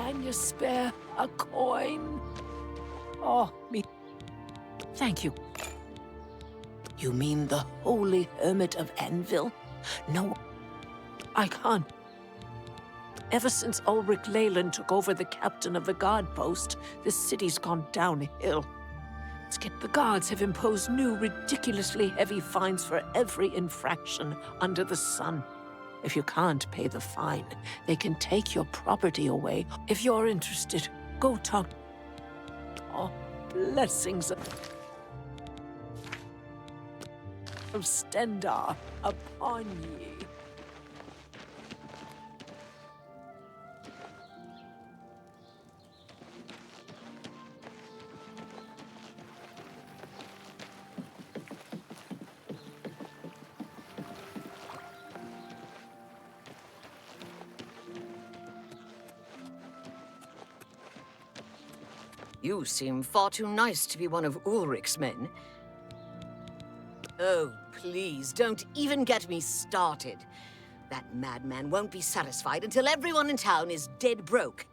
Can you spare a coin? Oh, me. Thank you. You mean the holy hermit of Anvil? No, I can't. Ever since Ulrich Leyland took over the captain of the guard post, the city's gone downhill. The guards have imposed new, ridiculously heavy fines for every infraction under the sun. If you can't pay the fine, they can take your property away. If you're interested, go talk. Oh, blessings of Stendar upon ye. You seem far too nice to be one of Ulrich's men. Oh, please, don't even get me started. That madman won't be satisfied until everyone in town is dead broke.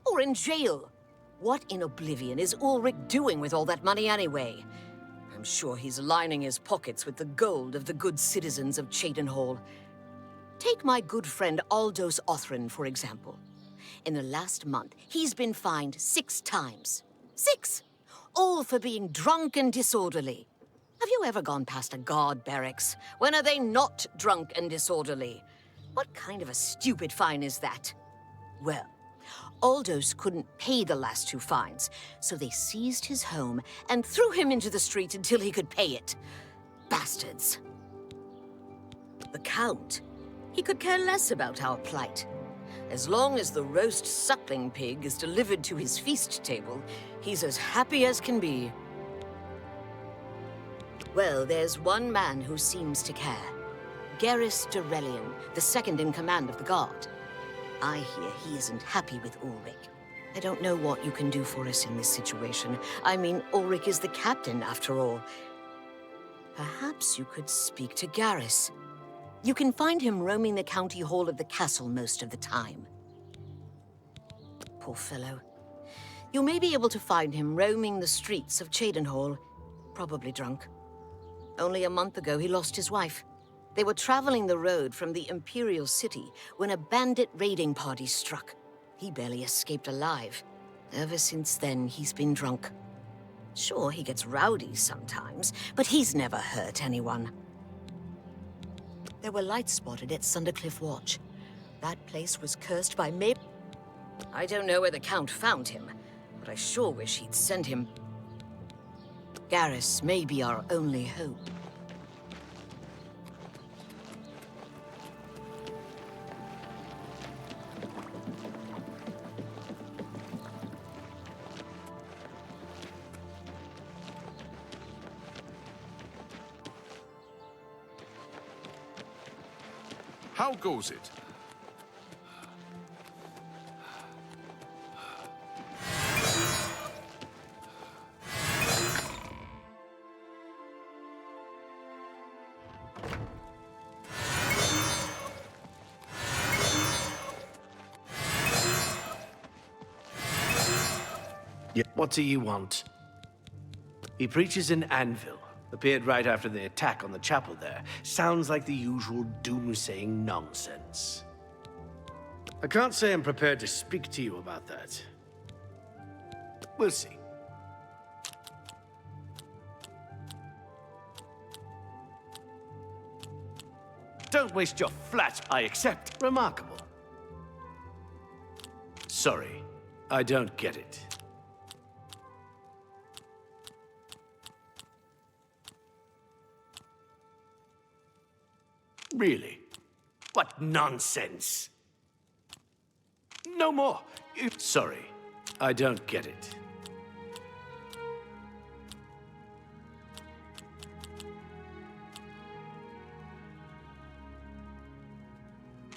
Or in jail. What in Oblivion is Ulrich doing with all that money anyway? I'm sure he's lining his pockets with the gold of the good citizens of Cheydinhall. Take my good friend Aldous Othrin, for example. In the last month, he's been fined 6 times. 6! All for being drunk and disorderly. Have you ever gone past a guard barracks? When are they not drunk and disorderly? What kind of a stupid fine is that? Well, Aldous couldn't pay the last 2 fines, so they seized his home and threw him into the street until he could pay it. Bastards. The Count, he could care less about our plight. As long as the roast suckling pig is delivered to his feast table, he's as happy as can be. Well, there's one man who seems to care. Garrus Durelian, the second in command of the guard. I hear he isn't happy with Ulrich. I don't know what you can do for us in this situation. I mean, Ulrich is the captain, after all. Perhaps you could speak to Garrus. You can find him roaming the county hall of the castle most of the time. Poor fellow. You may be able to find him roaming the streets of Cheydinhall, probably drunk. Only a month ago, he lost his wife. They were traveling the road from the Imperial City when a bandit raiding party struck. He barely escaped alive. Ever since then, he's been drunk. Sure, he gets rowdy sometimes, but he's never hurt anyone. There were lights spotted at Sundercliff Watch. That place was cursed by I don't know where the Count found him, but I sure wish he'd send him. Garrus may be our only hope. How goes it? Yeah, what do you want? He preaches in Anvil. Appeared right after the attack on the chapel there. Sounds like the usual doomsaying nonsense. I can't say I'm prepared to speak to you about that. We'll see. Don't waste your flat, I accept. Remarkable. Sorry, I don't get it. Really? What nonsense! No more! Sorry, I don't get it.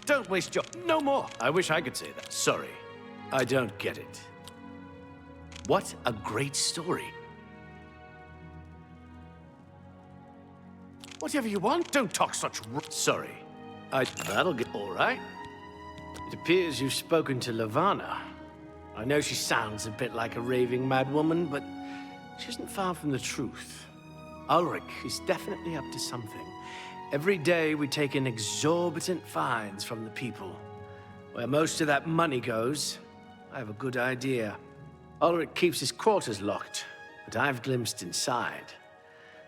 Don't waste your... No more! I wish I could say that. Sorry, I don't get it. What a great story. Whatever you want, don't talk such... Sorry. That'll get all right. It appears you've spoken to Lavana. I know she sounds a bit like a raving madwoman, but she isn't far from the truth. Ulrich is definitely up to something. Every day we take in exorbitant fines from the people. Where most of that money goes, I have a good idea. Ulrich keeps his quarters locked, but I've glimpsed inside.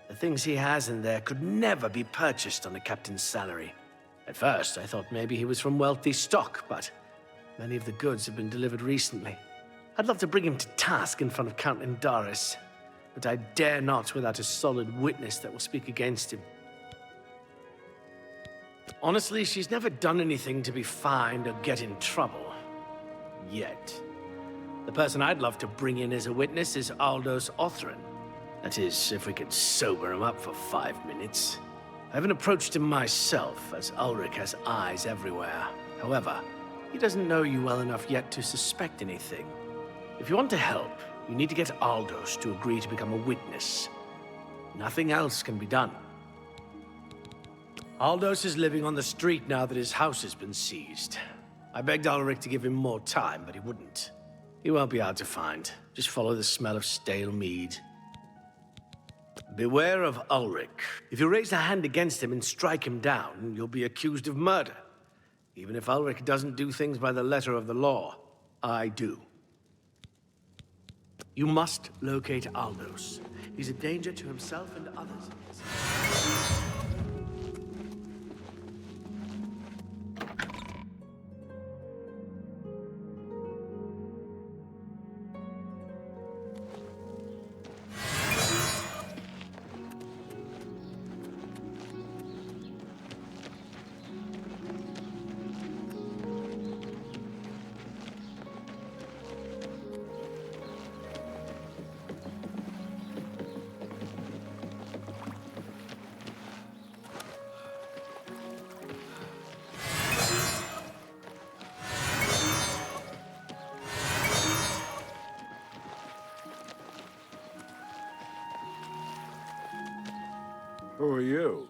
The things he has in there could never be purchased on a captain's salary. At first, I thought maybe he was from wealthy stock, but many of the goods have been delivered recently. I'd love to bring him to task in front of Count Indaris, but I dare not without a solid witness that will speak against him. Honestly, she's never done anything to be fined or get in trouble. Yet. The person I'd love to bring in as a witness is Aldous Othran. That is, if we could sober him up for 5 minutes. I haven't approached him myself, as Ulrich has eyes everywhere. However, he doesn't know you well enough yet to suspect anything. If you want to help, you need to get Aldous to agree to become a witness. Nothing else can be done. Aldous is living on the street now that his house has been seized. I begged Ulrich to give him more time, but he wouldn't. He won't be hard to find. Just follow the smell of stale mead. Beware of Ulrich. If you raise a hand against him and strike him down, you'll be accused of murder. Even if Ulrich doesn't do things by the letter of the law, I do. You must locate Aldous. He's a danger to himself and others. Who are you?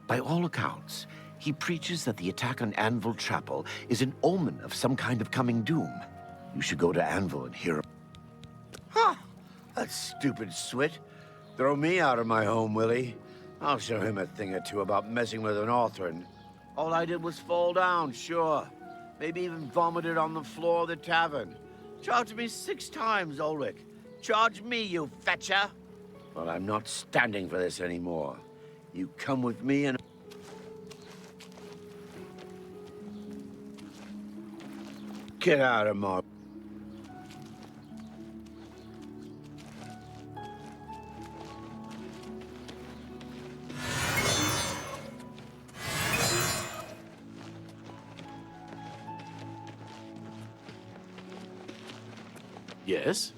By all accounts, he preaches that the attack on Anvil Chapel is an omen of some kind of coming doom. You should go to Anvil and hear him. Huh! That stupid swit. Throw me out of my home, will he? I'll show him a thing or two about messing with an Othran. All I did was fall down, sure. Maybe even vomited on the floor of the tavern. Charge me 6 times, Ulrich. Charge me, you fetcher! Well, I'm not standing for this anymore. You come with me and... Get out of my... Yes?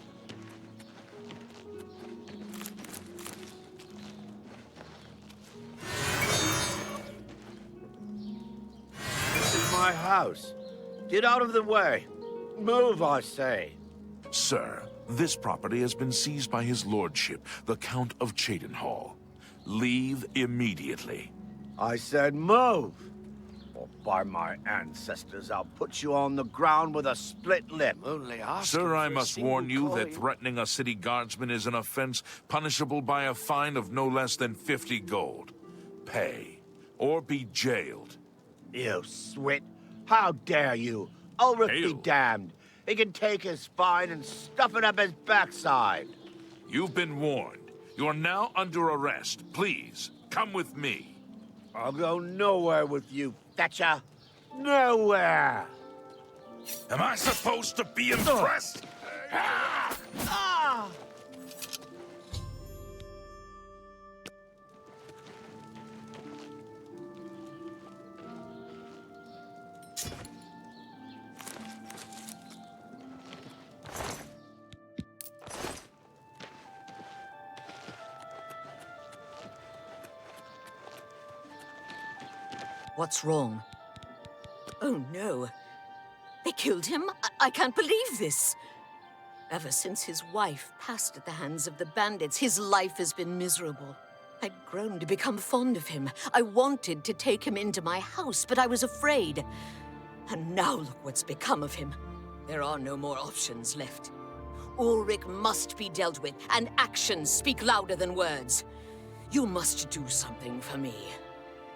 my house. Get out of the way. Move, I say. Sir, this property has been seized by his lordship, the Count of Cheydinhal. Leave immediately. I said move. Or by my ancestors, I'll put you on the ground with a split lip. Only ask Sir, I must warn you that threatening a city guardsman is an offense punishable by a fine of no less than 50 gold. Pay, or be jailed. You swit. How dare you? Ulrich be damned. He can take his fine and stuff it up his backside. You've been warned. You're now under arrest. Please, come with me. I'll go nowhere with you, Thatcher. Nowhere! Am I supposed to be impressed? Ah! Ah! What's wrong? Oh, no. They killed him? I can't believe this. Ever since his wife passed at the hands of the bandits, his life has been miserable. I'd grown to become fond of him. I wanted to take him into my house, but I was afraid. And now look what's become of him. There are no more options left. Ulrich must be dealt with, and actions speak louder than words. You must do something for me.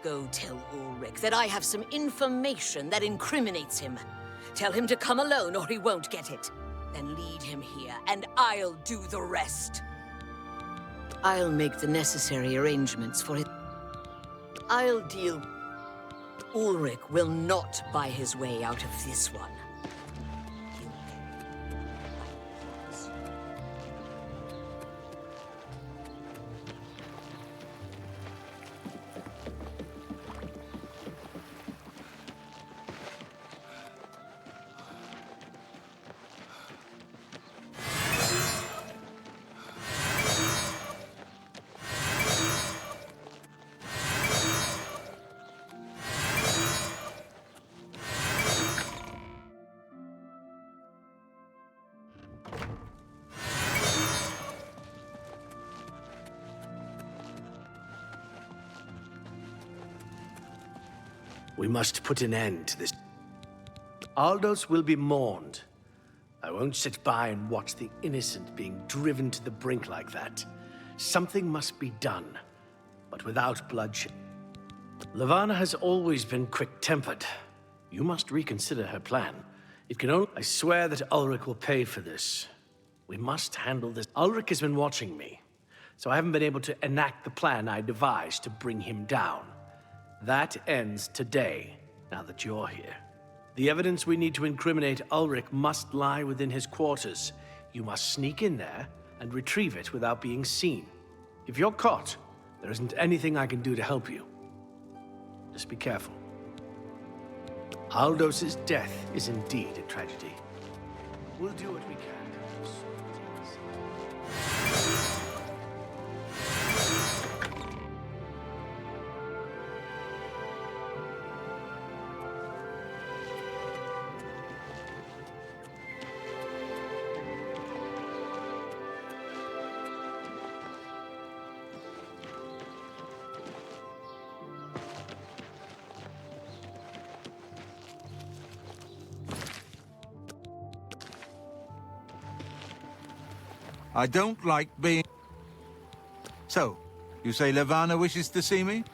Go tell Ulrich that I have some information that incriminates him. Tell him to come alone or he won't get it. Then lead him here, and I'll do the rest. I'll make the necessary arrangements for it. I'll deal... Ulrich will not buy his way out of this one. We must put an end to this. Aldos will be mourned. I won't sit by and watch the innocent being driven to the brink like that. Something must be done, but without bloodshed. Levana has always been quick-tempered. You must reconsider her plan. It can only... I swear that Ulrich will pay for this. We must handle this. Ulrich has been watching me, so I haven't been able to enact the plan I devised to bring him down. That ends today, now that you're here. The evidence we need to incriminate Ulrich must lie within his quarters. You must sneak in there and retrieve it without being seen. If you're caught, there isn't anything I can do to help you. Just be careful. Aldos's death is indeed a tragedy. We'll do what we can. I don't like being... So, you say Levana wishes to see me?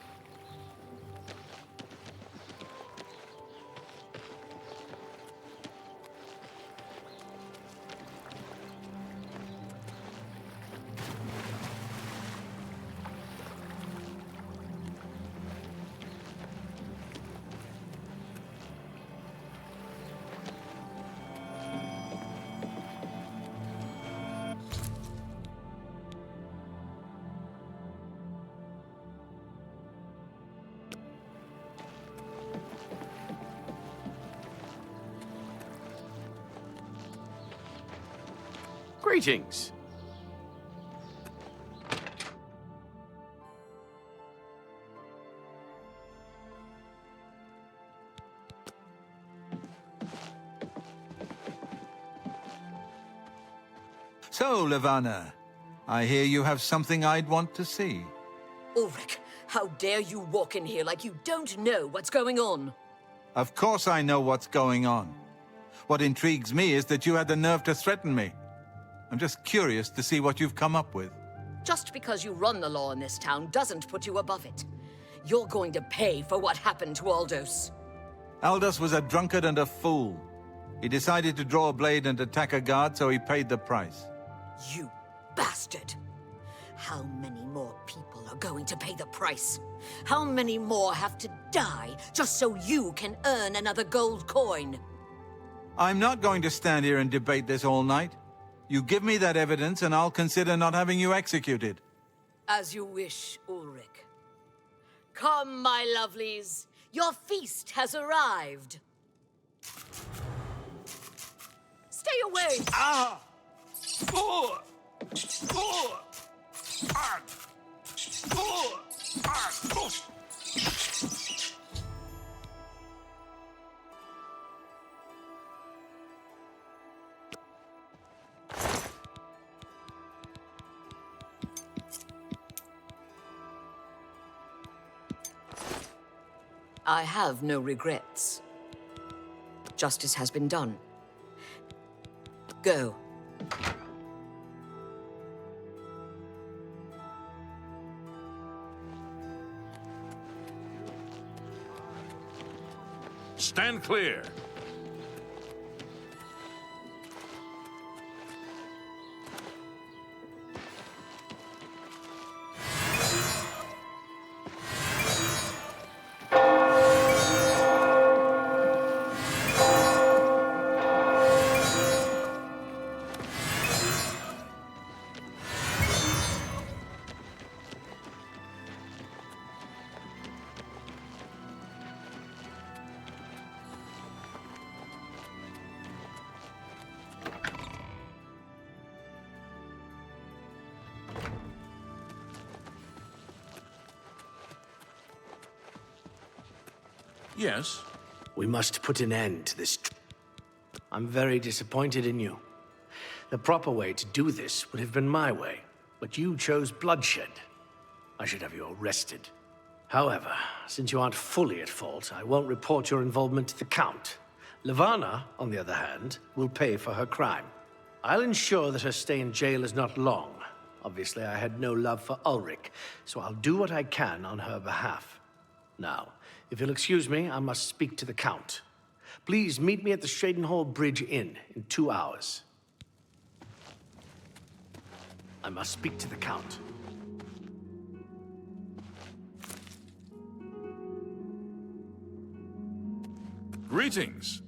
Greetings. So, Levana, I hear you have something I'd want to see. Ulrich, how dare you walk in here like you don't know what's going on? Of course I know what's going on. What intrigues me is that you had the nerve to threaten me. I'm just curious to see what you've come up with. Just because you run the law in this town doesn't put you above it. You're going to pay for what happened to Aldos. Aldos was a drunkard and a fool. He decided to draw a blade and attack a guard, so he paid the price. You bastard! How many more people are going to pay the price? How many more have to die just so you can earn another gold coin? I'm not going to stand here and debate this all night. You give me that evidence and I'll consider not having you executed. As you wish, Ulrich. Come, my lovelies. Your feast has arrived. Stay away! Ah! Oh! Oh! Ah! Oh! Ah! Oh! I have no regrets. Justice has been done. Go. Stand clear. Yes? We must put an end to this. I'm very disappointed in you. The proper way to do this would have been my way, but you chose bloodshed. I should have you arrested. However, since you aren't fully at fault, I won't report your involvement to the Count. Levana, on the other hand, will pay for her crime. I'll ensure that her stay in jail is not long. Obviously, I had no love for Ulrich, so I'll do what I can on her behalf. Now, if you'll excuse me, I must speak to the Count. Please meet me at the Shadenhall Bridge Inn in 2 hours. I must speak to the Count. Greetings.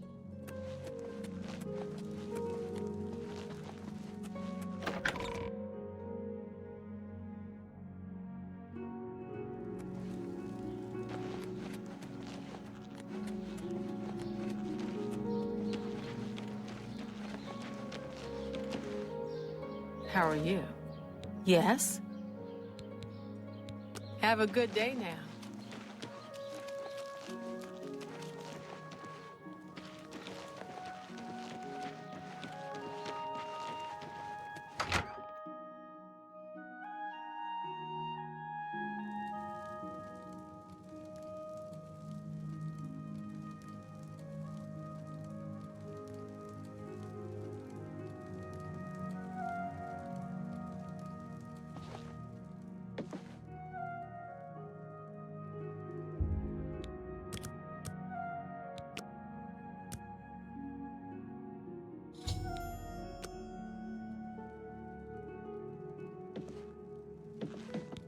How are you? Yes? Have a good day now.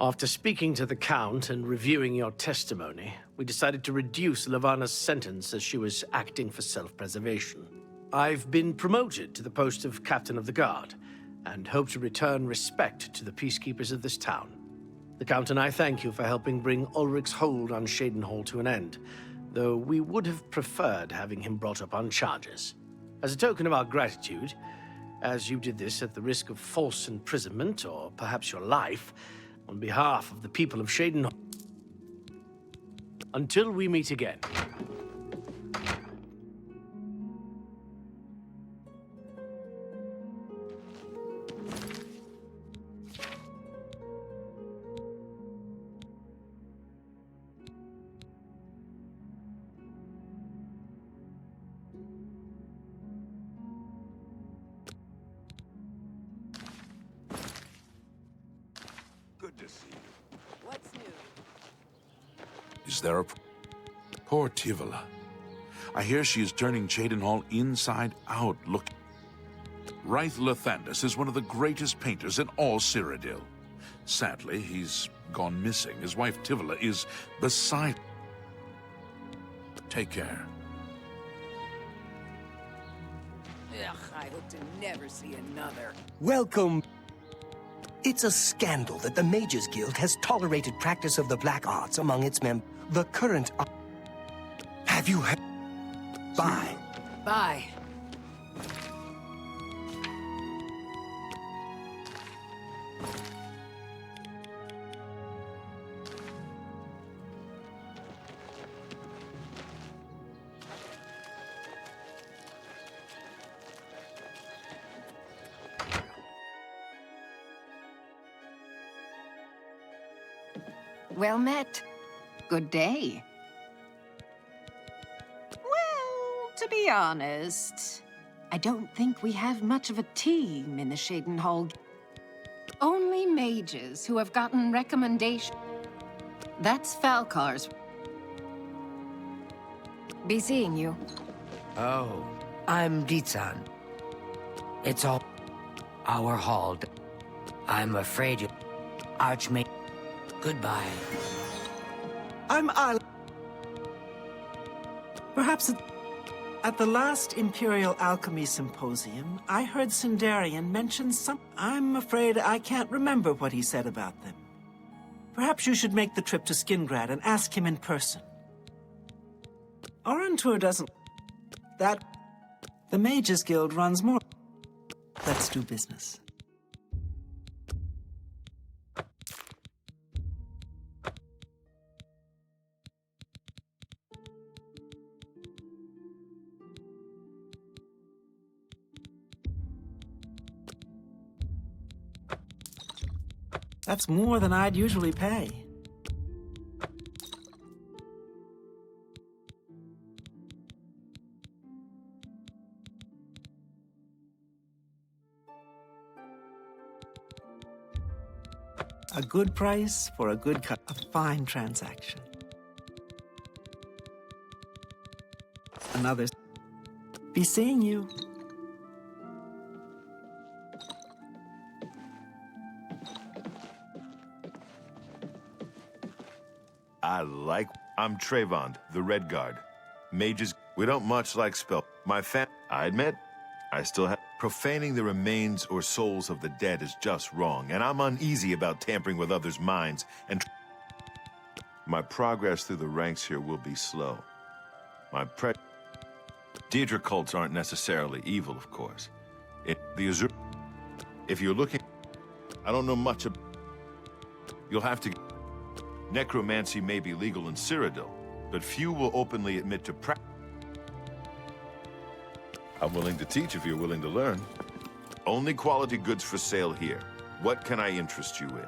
After speaking to the Count and reviewing your testimony, we decided to reduce Levana's sentence as she was acting for self-preservation. I've been promoted to the post of Captain of the Guard, and hope to return respect to the peacekeepers of this town. The Count and I thank you for helping bring Ulrich's hold on Shadenhall to an end, though we would have preferred having him brought up on charges. As a token of our gratitude, as you did this at the risk of false imprisonment, or perhaps your life, on behalf of the people of Shadenhall. Until we meet again. Good to see you. What's new? Is there a... Poor Tivila. I hear she is turning Shadenhall inside out. Look. Wraith Lathandis is one of the greatest painters in all Cyrodiil. Sadly, he's gone missing. His wife Tivila is beside... Take care. Ugh, I hope to never see another. Welcome. It's a scandal that the Mages Guild has tolerated practice of the black arts among its members. The current... Have you had... Bye. Bye. Well met. Good day. Well, to be honest, I don't think we have much of a team in the Shaden Hall. Only mages who have gotten recommendation. That's Falcar's. Be seeing you. Oh, I'm Ditzan. It's all our hall. I'm afraid you... Archmage... Goodbye. I'm Al. Perhaps at the last Imperial Alchemy Symposium, I heard Sindarian mention some... I'm afraid I can't remember what he said about them. Perhaps you should make the trip to Skingrad and ask him in person. Orantur doesn't... That... The Mages Guild runs more... Let's do business. That's more than I'd usually pay. A good price for a good cut. A fine transaction. Another. Be seeing you. I'm Trayvon, the Red Guard. Mages, we don't much like spell. I admit, I still have... Profaning the remains or souls of the dead is just wrong, and I'm uneasy about tampering with others' minds, and... My progress through the ranks here will be slow. Daedra cults aren't necessarily evil, of course. If you're looking... I don't know much about... You'll have to... Necromancy may be legal in Cyrodiil, but few will openly admit to practice. I'm willing to teach if you're willing to learn. Only quality goods for sale here. What can I interest you in?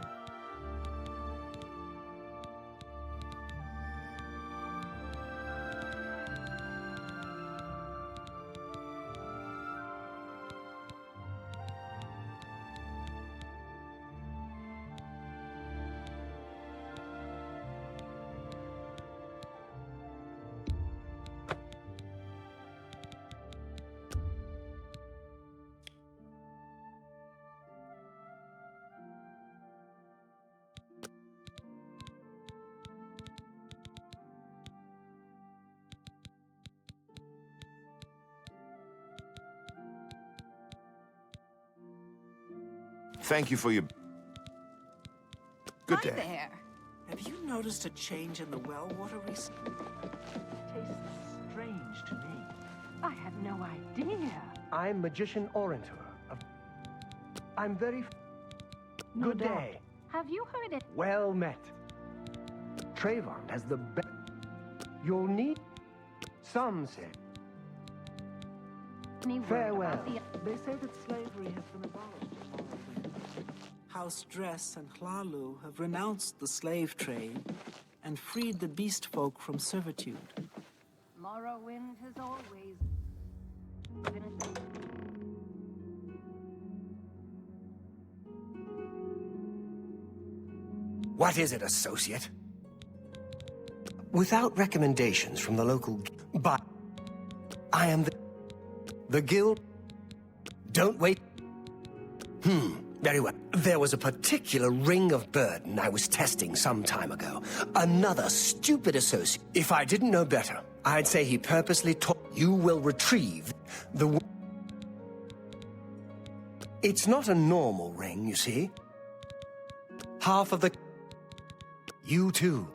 Thank you for your... Good Hi day. there. Have you noticed a change in the well water recently? Tastes strange to me. I had no idea. I'm Magician Orantur. I'm very... Good day. Have you heard it? Well met. Trayvon has the best... You'll need... Some say. Any word Farewell. about the- They say that slavery has been abolished. House Dress and Hlalu have renounced the slave trade and freed the beast folk from servitude. Morrowind has always been a thing. What is it, associate? Without recommendations from the local... But I am the guild... Don't wait. Very well. There was a particular ring of burden I was testing some time ago. Another stupid associate. If I didn't know better, I'd say he purposely taught... You will retrieve the... It's not a normal ring, you see. Half of the... You too.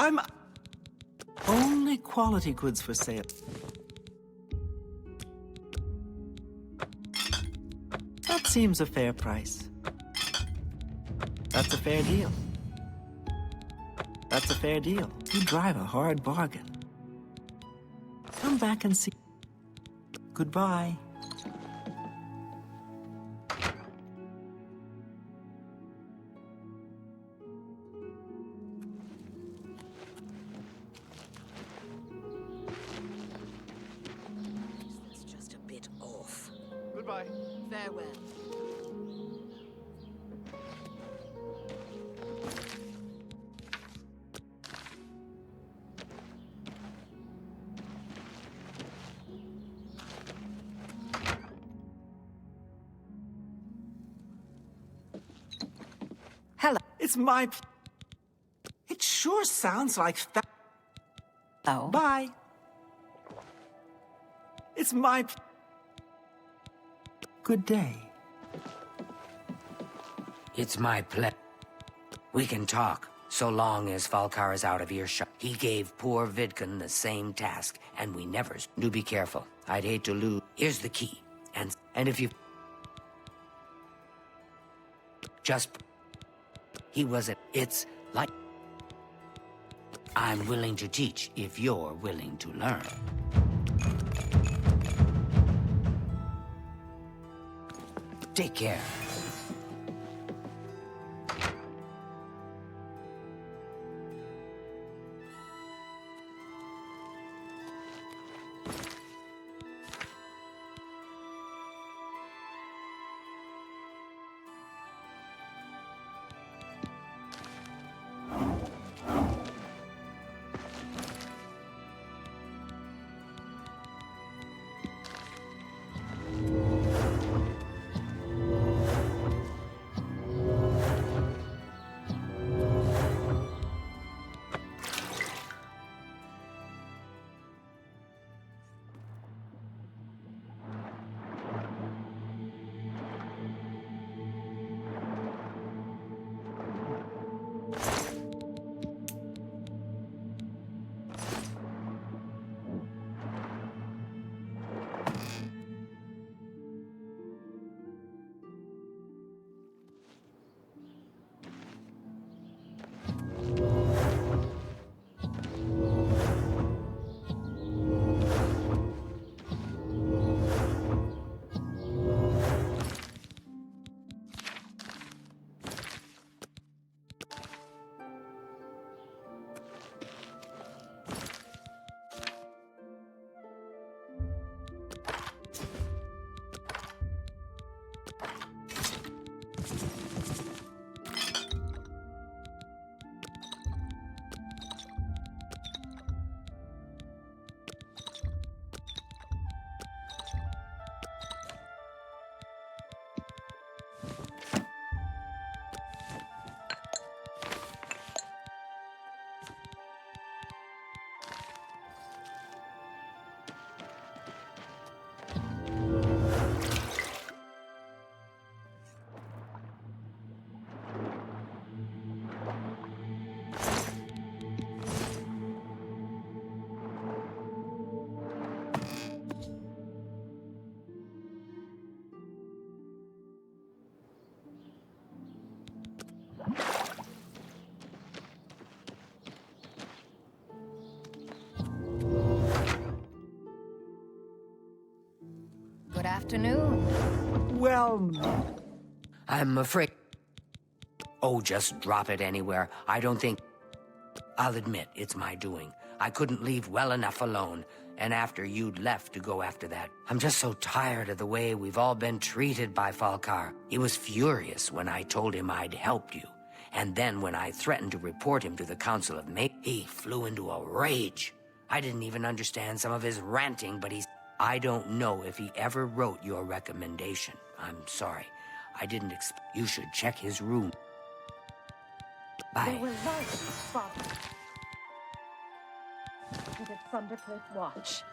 I'm only quality goods for sale. That seems a fair price. That's a fair deal. That's a fair deal. You drive a hard bargain. Come back and see. Goodbye. That's just a bit off. Goodbye. Farewell. Hello. It's my... It sure sounds like Oh. Bye. It's my... Good day. It's my pleasure. We can talk, so long as Falkar is out of earshot. He gave poor Vidkun the same task, and we never... Do be careful. I'd hate to lose... Here's the key. And if you... Just... He wasn't... It's like... I'm willing to teach if you're willing to learn. Take care. Good afternoon. Well... I'm afraid... Oh, just drop it anywhere. I don't think... I'll admit, it's my doing. I couldn't leave well enough alone, and after you'd left to go after that. I'm just so tired of the way we've all been treated by Falkar. He was furious when I told him I'd helped you. And then when I threatened to report him to the Council of Mages, he flew into a rage. I didn't even understand some of his ranting, but he's... I don't know if he ever wrote your recommendation. I'm sorry. I didn't expect... You should check his room. Bye. They were like his father. With a Thundercliff watch.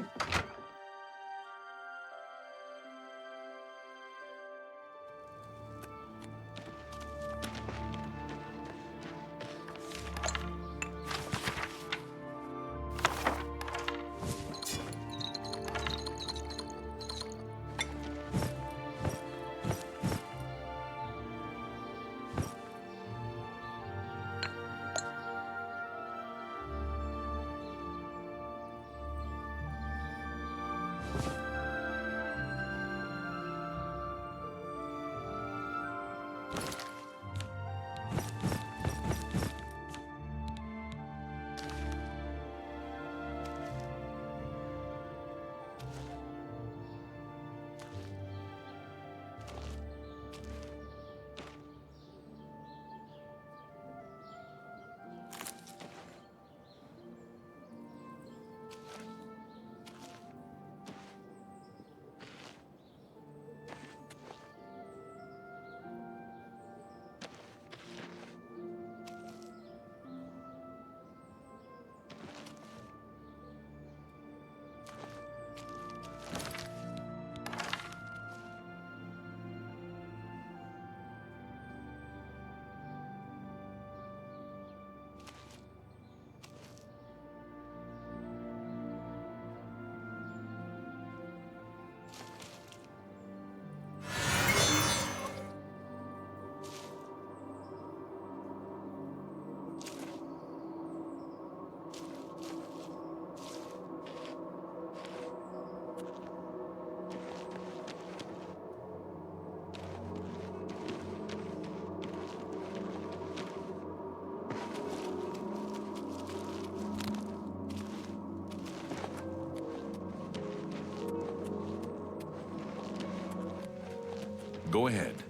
Go ahead.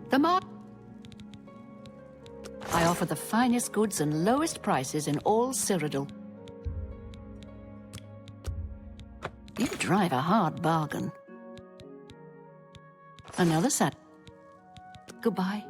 The mark. I offer the finest goods and lowest prices in all Cyrodiil. You drive a hard bargain. Another set. Goodbye.